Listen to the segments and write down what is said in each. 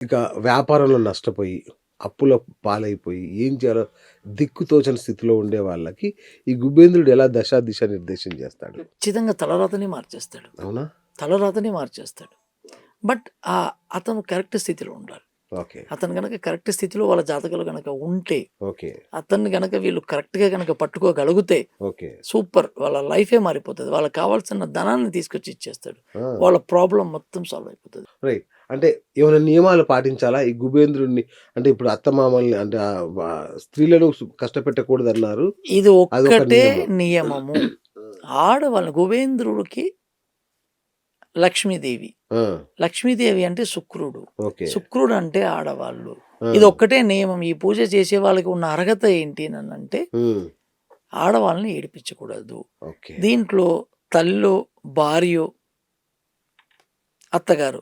ఇక వ్యాపారంలో నష్టపోయి, అప్పుల పాలైపోయి, ఏం చేయాలో దిక్కుతోచని స్థితిలో ఉండే వాళ్ళకి ఈ గుబేంద్రుడు ఎలా దిశ నిర్దేశం చేస్తాడు? ఖచ్చితంగా తలరాతనే మార్చేస్తాడు. అవునా? తలరాతనే మార్చేస్తాడు. బట్ అతను కరెక్ట్ స్థితిలో ఉండాలి. ఓకే. అతను గనక కరెక్ట్ స్థితిలో వాళ్ళ జాతకాలు గనక ఉంటే, ఓకే. అతన్ని గనక వీళ్ళు కరెక్ట్‌గా గనక పట్టుకోగలిగితే ఓకే. సూపర్. వాళ్ళ లైఫే మారిపోతది. వాళ్ళకి కావాల్సిన ధనాన్ని తీసుకొచ్చి ఇచ్చేస్తాడు. ఆ! వాళ్ళ ప్రాబ్లమ్ మొత్తం సాల్వ్ అయిపోతది. రైట్. అంటే ఏమైనా నియమాలు పాటించాలా? ఈ గుబేంద్రుడిని అంటే ఇప్పుడు అత్తమామల్ని అంటే స్త్రీలను కష్టపెట్టకూడదన్నారు. ఇది అదొక ఒక్కటే నియమం. నియమము. ఆడవాళ్ళని కుబేంద్రుడికి లక్ష్మీదేవి. ఆ! లక్ష్మీదేవి అంటే శుక్రుడు. ఓకే. శుక్రుడు అంటే ఆడవాళ్ళు. ఆ! ఇదొక్కటే నియమం. ఈ పూజ చేసే వాళ్ళకి ఉన్న అర్హత ఏంటి అనంటే హ్మ్. ఆడవాళ్ళని ఏడిపించకూడదు. ఓకే. దీంట్లో తల్లో, భార్యో, అత్తగారు,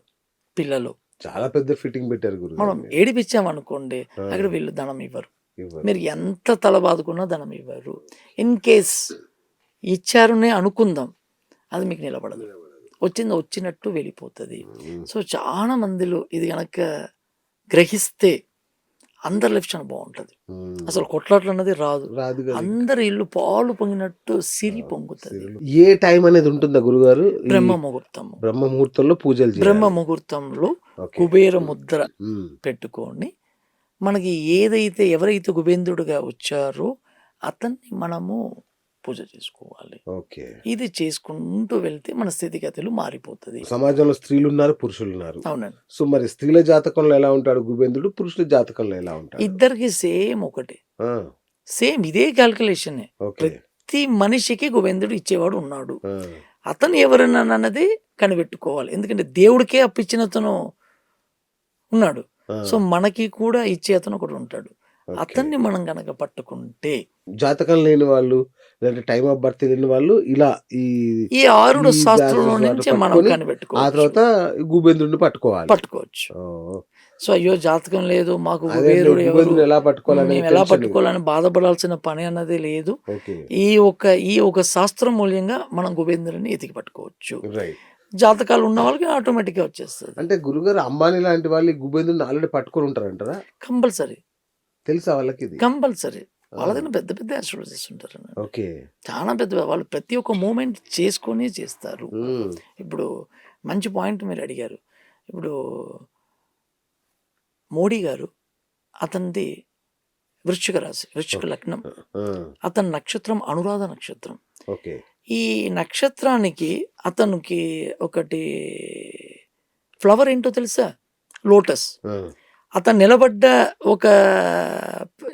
పిల్లలు చాలా పెద్ద ఫిట్టింగ్ పెట్టారు మనం గురుగారు మీరు. ఏడిపించామనుకోండి, ఆ! అక్కడ వీళ్ళు ధనం ఇవ్వరు. ఇవ్వరు. మీరు ఎంత తల బాదుకున్నా ధనం ఇవ్వరు. ఇన్ కేస్ ఇచ్చారనే అనుకుందాం, అది మీకు నిలబడదు. వచ్చింది వచ్చినట్టు వెళ్ళిపోతది. హ్మ్. సో చాలా మందిలో ఇది గనక గ్రహిస్తే అందరి లైఫ్ చాలా బాగుంటది. హ్మ్. అసలు కొట్లాటలు అన్నది రాదు. రాదు గదా! అందరి ఇల్లు పాలు పొంగినట్టు సిరి పొంగుతది. సిరులు. ఏ టైం అనేది ఉంటుందా గురుగారు? ఈ బ్రహ్మ ముహూర్తము. బ్రహ్మ ముహూర్తంలో పూజలు బ్రహ్మ చేయాలి. ముహూర్తంలో ఓకే. కుబేర ముద్ర హ్మ్. పెట్టుకొని మనకి ఎవరైతే కుబేంద్రుడుగా వచ్చారో అతన్ని మనము పూజ చేసుకోవాలి. ఓకే. ఇది చేసుకుంటూ వెళ్తే మన స్థితిగతులు మారిపోతది. సమాజంలో స్త్రీలున్నారు, పురుషులున్నారు. అవునండి. సో, మరి స్త్రీల జాతకంలో ఎలా ఉంటాడు గుబేంద్రుడు? పురుషుల జాతకంలో ఎలా ఉంటాడు? ఇద్దరికి సేమ్ ఒకటే. ఆ! సేమ్ ఇదే క్యాల్కులేషనే. ఓకే. ప్రతి మనిషికి కుబేంద్రుడు ఇచ్చేవాడు ఉన్నాడు. ఆ! అతను ఎవరన్నది కనిపెట్టుకోవాలి. ఎందుకంటే దేవుడికే అప్పిచ్చినతను ఉన్నాడు. ఆ! సో, మనకి కూడా ఇచ్చే అతను ఒకడుంటాడు. ఓకే. అతన్ని మనం గనక పట్టుకుంటే జాతకం లేని వాళ్ళు, లేదంటే టైమ్ ఆఫ్ బర్త్ తెలియని వాళ్ళు ఇలా ఈ ఈ 6 ఈ శాస్త్రంలో బ్యాచెస్ వాటిని నుంచే మనం పట్టుకొని, ఆ కనిపెట్టుకోవచ్చు. తర్వాత గుబేంద్రుడిని పట్టుకోవాలి. పట్టుకోవచ్చు. ఓహ్! సో, అయ్యో! జాతకం లేదు, మాకు అదే అండి. కుబేరుడు ఎవరు, గుబేంద్రుడిని ఎలా పట్టుకోవాలనేది మేమెలా టెన్షన్. పట్టుకోవాలని బాధపడాల్సిన పని అన్నది లేదు. ఓకే. ఈ ఒక శాస్త్రం మూల్యంగా మనం కుబేంద్రుడిని ఎతికి పట్టుకోవచ్చు. రైట్. జాతకాలు ఉన్న వాళ్ళకి ఆటోమేటిక్‌గా వచ్చేస్తది. అంటే గురుగారు అంబానీ లాంటి వాళ్ళు ఈ గుబేంద్రుడిని ఆల్రెడీ పట్టుకొని ఉంటారంటారా? కంపల్సరీ. తెలుసా వాళ్ళకిది? కంపల్సరీ. ఆ! వాళ్ళ దగ్గర పెద్ద పెద్ద యాస్ట్రాలజిస్ట్స్ ఉంటారండి. ఓకే. చాలా పెద్ద వాళ్ళు ప్రతి ఒక్క మూవ్‌మెంట్ చేసుకొనే చేస్తారు. హ్మ్. ఇప్పుడు మంచి పాయింట్ మీరడిగారు. ఇప్పుడు మోడీ గారు అతనిది వృశ్చిక రాశి, వృశ్చిక ఓకే. లగ్నం. ఆ! అతని నక్షత్రం అనురాధ నక్షత్రం. ఓకే. ఈ నక్షత్రానికి అతనికి ఒకటి ఫ్లవర్ ఏంటో తెలుసా? లోటస్. ఆ! అతను నిలబడ్డ ఒక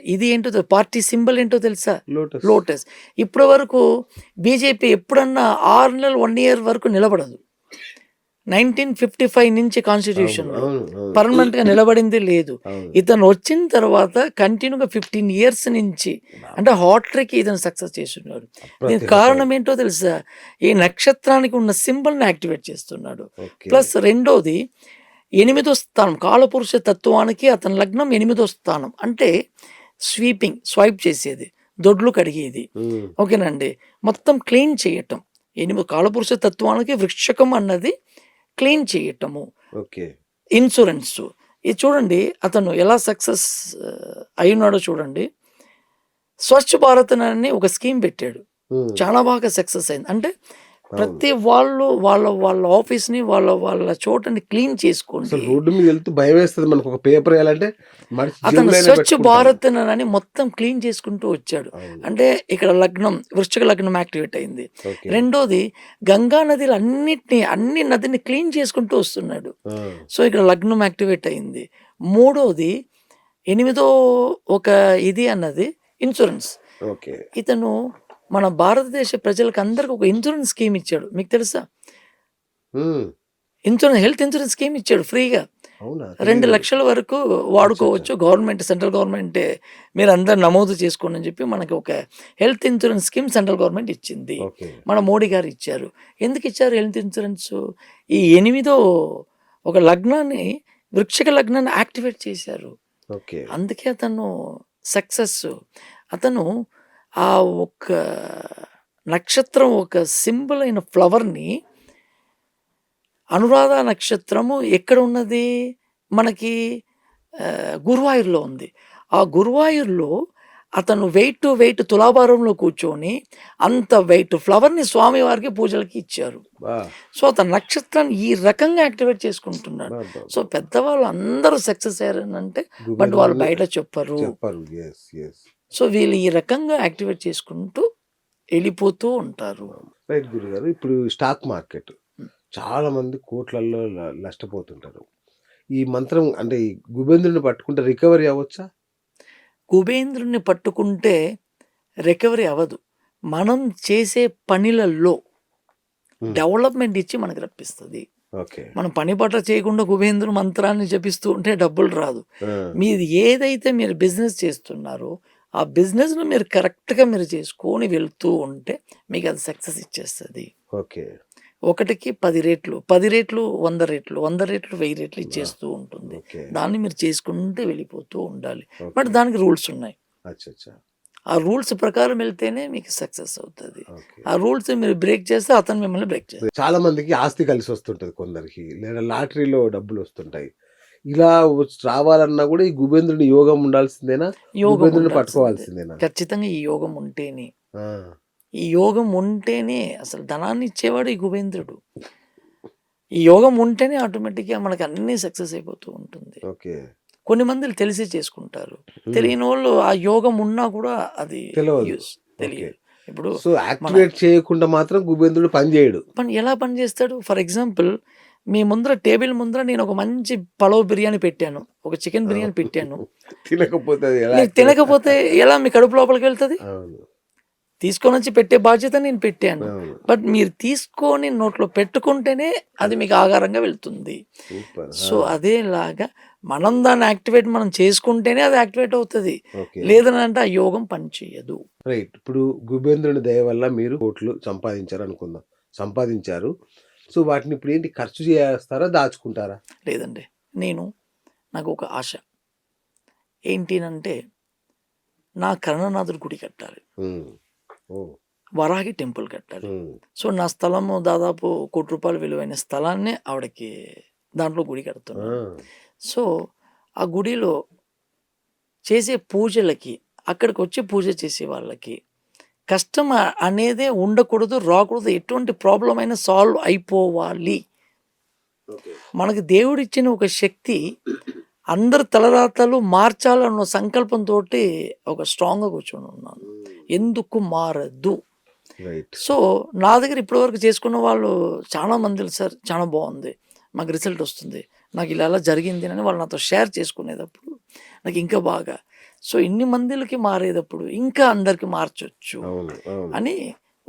ఇది ఏంటో పార్టీ సింబల్ ఏంటో తెలుసా? లోటస్. లోటస్. ఇప్పటి వరకు బీజేపీ ఎప్పుడన్నా 6 నెలలు, 1 ఇయర్ వరకు నిలబడదు. 1955 నుంచి అవును. కాన్స్టిట్యూషన్‌లో అవును. అవును. పర్మనెంట్‌గా నిలబడింది లేదు. అవును. ఇతను వచ్చిన తర్వాత కంటిన్యూగా 15 ఇయర్స్ నుంచి అంటే హాట్రిక్ ఇతను సక్సెస్ చేసున్నాడు. దీనికి అప్రతిహతం. కారణం ఏంటో తెలుసా? ఈ నక్షత్రానికి ఉన్న సింబల్‌ని యాక్టివేట్ చేస్తున్నాడు. ఓకే. ప్లస్ రెండోది 8దో స్థానం కాలపురుష తత్వానికి అతని లగ్నం 8దో స్థానం. అంటే స్వైప్ చేసేది, దొడ్లు కడిగేది. హ్మ్. ఓకేనండి. మొత్తం క్లీన్ చేయటం. కాలపురుష తత్వానికి వృక్షకం అన్నది క్లీన్ చేయటము. ఓకే. ఇన్సూరెన్సు. ఇది చూడండి అతను ఎలా సక్సెస్ అయ్యున్నాడో చూడండి. స్వచ్ఛ భారత్ అని ఒక స్కీమ్ పెట్టాడు. హ్మ్. చాలా బాగా సక్సెస్ అయింది. అంటే అవును. ప్రతి వాళ్ళు వాళ్ళ ఆఫీస్‌ని వాళ్ళ చోటని క్లీన్ అసలు చేసుకోండి. రోడ్డు మీద వెళ్తూ భయమేస్తది. మనకొక పేపర్ ఎయ్యాలంటే మనిషి అతను జేబులోనే స్వచ్ఛ పెట్టుకుంటాం. భారత్ అని మొత్తం క్లీన్ చేసుకుంటూ వచ్చాడు. అవును. అంటే ఇక్కడ లగ్నం వృశ్చిక లగ్నం యాక్టివేట్ అయింది. ఓకే. రెండోది గంగా నదిలు అన్ని నదిని క్లీన్ చేసుకుంటూ వస్తున్నాడు. ఆ! సో, ఇక్కడ లగ్నం యాక్టివేట్ అయింది. మూడోది 8దో ఒక ఇది అన్నది ఇన్సూరెన్స్. ఓకే. ఇతను మన భారతదేశ ప్రజలకు అందరికి ఒక ఇన్సూరెన్స్ స్కీమ్ ఇచ్చాడు. మీకు తెలుసా? హ్మ్. హెల్త్ ఇన్సూరెన్స్ స్కీమ్ ఇచ్చాడు ఫ్రీగా. అవునా? 2 తెలీదు. లక్షల వరకు అచ్చచ్చ! వాడుకోవచ్చు. సెంట్రల్ గవర్నమెంటే మీరందరూ నమోదు చేసుకోండి అని చెప్పి మనకి ఒక health insurance scheme central government ఇచ్చింది. ఓకే. మన మోడీ గారు ఇచ్చారు. ఎందుకు ఇచ్చారు హెల్త్ ఇన్సూరెన్సు? ఈ 8దో ఒక లగ్నాన్ని వృశ్చిక లగ్నాన్ని యాక్టివేట్ చేశారు. ఓకే. అందుకే అతను సక్సెస్. అతను ఆ ఒక్క నక్షత్రం ఒక సింబల్ అయిన ఫ్లవర్‌ని అనురాధ నక్షత్రము ఎక్కడ ఉన్నది? మనకి గురువాయూర్లో ఉంది. ఆ గురువాయూర్లో అతను వెయిట్ టు వెయిట్ తులాభారంలో కూర్చొని అంత వెయిట్ ఫ్లవర్‌ని స్వామివారికి పూజలకి ఇచ్చారు. బా! సో, అతని నక్షత్రాన్ని ఈ రకంగా యాక్టివేట్ చేసుకుంటున్నాడు. సో, అబ్బబ్బబ్బా! పెద్దవాళ్ళు అందరూ సక్సెస్ అయ్యారనంటే బట్ వాళ్ళు గుబేరుడిని బయట చెప్పరు. చెప్పరు. యెస్. యెస్. సో, వీళ్ళు ఈ రకంగా యాక్టివేట్ చేసుకుంటూ ఎళ్ళిపోతూ ఉంటారు. రైట్ గురుగారు. ఇప్పుడు స్టాక్ మార్కెట్ హ్మ్. చాలా మంది కోట్లల్లో నష్టపోతుంటారు. ఈ మంత్రం అంటే ఈ గుబేంద్రుడిని పట్టుకుంటే రికవరీ అవ్వచ్చా? కుబేంద్రుడిని పట్టుకుంటే రికవరీ అవ్వదు. మనం చేసే పనిలలో హ్మ్. డెవలప్‌మెంట్ ఇచ్చి మనకు రప్పిస్తది. ఓకే. మనం పని పాట చేయకుండా కుబేంద్రుని మంత్రాన్ని జపిస్తూ ఉంటే డబ్బులు రాదు. ఆ! మీది ఏదైతే మీరు బిజినెస్ చేస్తున్నారో, ఆ బిజినెస్‌ను మీరు కరెక్ట్‌గా మీరు చేసుకొని వెళ్తూ ఉంటే మీకు అది సక్సెస్ ఇచ్చేస్తది. ఓకే. ఒకటికి 10 రెట్లు, 10 రెట్లు 100 రెట్లు, 100 రెట్లు 1000 రెట్లు బా! ఇచ్చేస్తూ ఉంటుంది. ఓకే. దాన్ని మీరు చేసుకుంటూ వెళ్ళిపోతూ ఉండాలి. But okay. దానికి రూల్స్ ఉన్నాయి. అచ్చచ్చా! ఆ రూల్స్ ప్రకారం వెళ్తేనే మీకు సక్సెస్ అవుతది. ఓకే. ఆ రూల్స్ మీరు బ్రేక్ చేస్తే అతను మిమ్మల్ని బ్రేక్ చేస్తాడు. చాలా మందికి ఆస్తి కలిసొస్తుంటది కొందరికి. లేదా లాటరీలో డబ్బులొస్తుంటాయి. ఇలా రావాలన్నా గూడా ఈ గుబేంద్రుని యోగం ఉండాల్సిందేనా? యోగం గుబేంద్రుడిని ఉండాల్సిందే. పట్టుకోవాల్సిందేనా? ఖచ్చితంగా ఈ యోగం ఉంటేనే. ఆ! ఈ యోగం ఉంటేనే అసలు ధనాన్ని ఇచ్చేవాడు ఈ కుబేంద్రుడు. ఈ యోగం ఉంటేనే ఆటోమేటిక్‌గా మనకు అన్నీ సక్సెస్ అయిపోతూ ఉంటుంది. ఓకే. కొన్ని మందిలు తెలిసి చేసుకుంటారు. హ్మ్. తెలియనోళ్ళు ఆ యోగం ఉన్నా కూడా అది తెలవదు. ఓకే. తెలియదు. ఇప్పుడు సో, మన యాక్టివేట్ చేయకుండా మాత్రం గుబేంద్రుడు పని జేయడు. ఎలా పని చేస్తాడు? ఫర్ ఎగ్జాంపుల్ మీ ముందర టేబుల్ ముందర నేను ఒక మంచి పలావ్ బిర్యానీ పెట్టాను. ఒక చికెన్ బిర్యానీ పెట్టాను. తినకపోతే అది ఎలా మీరు యాక్టివేట్? తినకపోతే ఎలా మీ కడుపు లోపలికి వెళ్తది? అవును. తీసుకొనొచ్చి పెట్టే బాధ్యత నేను పెట్టాను. అవును. బట్ మీరు తీసుకొని నోట్లో పెట్టుకుంటేనే అది మీకు ఆహారంగా వెళ్తుంది. సూపర్. సో, ఆ! అదేలాగా మనం దాన్ని యాక్టివేట్ మనం చేసుకుంటేనే అది యాక్టివేట్ అవుతది. ఓకే. లేదనంటే ఆ యోగం పనిచేయదు. రైట్. ఇప్పుడు గుబేంద్రుని దయ వల్ల మీరు కోట్లు సంపాదించారనుకుందాం. సంపాదించారు. సో, వాటిని ఇప్పుడేంటి ఖర్చు చేస్తారా? దాచుకుంటారా? లేదండి. నాకు ఒక ఆశ. ఏంటినంటే నా కరుణానాథుడి గుడి కట్టాలి. హ్మ్. ఓహ్! వరాహి టెంపుల్ కట్టాలి. హ్మ్. సో, నా స్థలము దాదాపు రూ. 1,00,00,000 విలువైన స్థలాన్నే ఆవిడకి దాంట్లో గుడి ఆ! కడుతున్నాను. సో, ఆ గుడిలో చేసే పూజలకి, అక్కడికొచ్చి పూజ చేసే వాళ్ళకి కష్టం అనేదే ఉండకూడదు, రాకూడదు. ఎటువంటి ప్రాబ్లమ్ అయినా సాల్వ్ అయిపోవాలి. ఓకే. మనకు దేవుడిచ్చిన ఒక శక్తి అందరి తలరాతలు మార్చాలన్న సంకల్పంతోటి ఒక స్ట్రాంగ్‌గా కూర్చొనున్నాను. హ్మ్. ఎందుకు మారదు? రైట్. సో, నా దగ్గర ఇప్పటివరకు చేసుకున్న వాళ్ళు చాలా మంది సార్ చాలా బావుంది. మాకు రిజల్ట్ వస్తుంది. నాకు ఇలా జరిగింది అని వాళ్ళు నాతో షేర్ చేసుకునేటప్పుడు నాకు ఇంకా బాగా సో, ఇన్ని మందిలకి మారేటప్పుడు ఇంకా అందరికి మార్చొచ్చు అవును. అవును. అని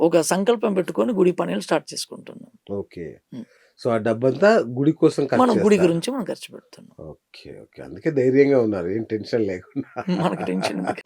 ఒక సంకల్పం పెట్టుకొని గుడి పనులు స్టార్ట్ చేసుకుంటున్నాం. ఓకే. హ్మ్. సో, ఆ డబ్బంతా గుడి కోసం ఖర్చు మనం గుడి చేస్తారు. గురించి మనం ఖర్చు పెడుతున్నాం. ఓకే. ఓకే. అందుకే ధైర్యంగా ఉన్నారు. ఏం టెన్షన్ లేకుండా. మనకి టెన్షన్ ఎందుకు?